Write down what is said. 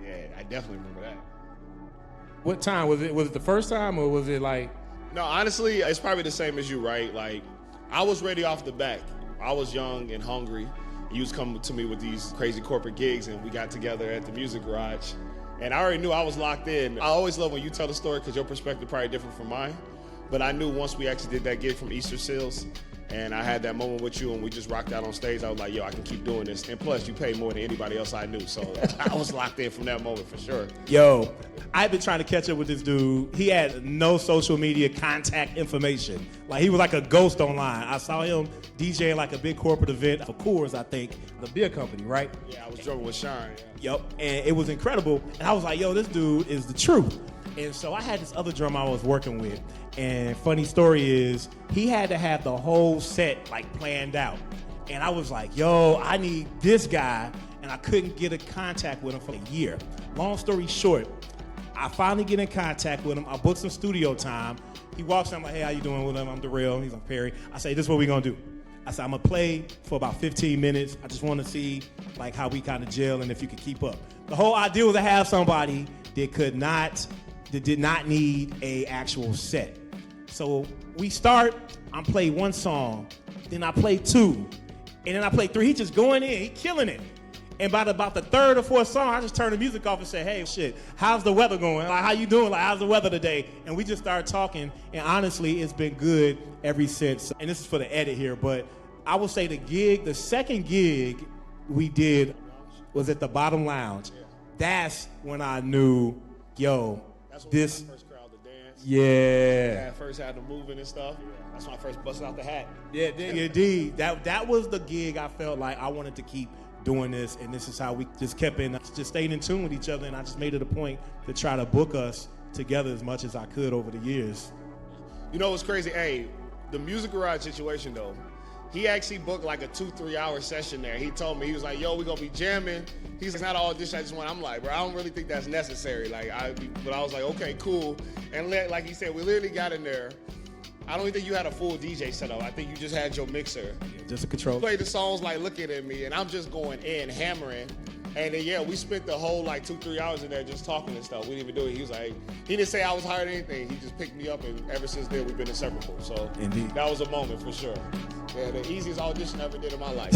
Yeah, I definitely remember that. What time was it? Was it the first time, or was it like? No, honestly, it's probably the same as you, right? Like, I was ready off the bat. I was young and hungry. You was coming to me with these crazy corporate gigs, and we got together at the Music Garage. And I already knew I was locked in. I always love when you tell the story because your perspective probably different from mine. But I knew once we actually did that gig from Easter Seals, and I had that moment with you and we just rocked out on stage, I was like, yo, I can keep doing this. And plus, you paid more than anybody else I knew. So I was locked in from that moment for sure. Yo, I've been trying to catch up with this dude. He had no social media contact information. Like, he was like a ghost online. I saw him DJing like a big corporate event for Coors, I think, the beer company, right? Yeah, I was drumming with Shine. Yeah. Yep, and it was incredible. And I was like, yo, this dude is the truth. And so I had this other drummer I was working with. And funny story is, he had to have the whole set like planned out. And I was like, yo, I need this guy. And I couldn't get in contact with him for a year. Long story short, I finally get in contact with him. I booked some studio time. He walks in, I'm like, hey, how you doing with him? I'm Darrell. He's like, Perry. I say, this is what we're gonna do. I said, I'm gonna play for about 15 minutes. I just wanna see like how we kind of gel and if you could keep up. The whole idea was to have somebody that did not need a actual set. So we start, I play one song, then I play two, and then I play three. He just going in, he killing it. And by about the third or fourth song, I just turn the music off and say, hey, shit, how's the weather going? Like, how you doing? Like, how's the weather today? And we just started talking, and honestly, it's been good ever since. And this is for the edit here, but I would say the second gig we did was at the Bottom Lounge. That's when I knew, yo, this. First crowd to dance. Yeah. First had them moving and stuff. That's when I first busted out the hat. Yeah, indeed. That was the gig I felt like I wanted to keep doing this, and this is how we just just stayed in tune with each other, and I just made it a point to try to book us together as much as I could over the years. You know what's crazy? Hey, the Music Garage situation though, he actually booked like a 2-3 hour session there. He told me, he was like, yo, we're gonna be jamming. He's like, not all this, I just want. I'm like, bro, I don't really think that's necessary. But I was like, okay, cool. And like he said, we literally got in there. I don't even think you had a full DJ setup. I think you just had your mixer. Yeah, just a control. Played the songs like looking at me, and I'm just going in, hammering. And then, yeah, we spent the whole like 2-3 hours in there just talking and stuff. We didn't even do it. He was like, he didn't say I was hired or anything. He just picked me up, and ever since then, we've been inseparable. So indeed, that was a moment for sure. Yeah, the easiest audition I ever did in my life.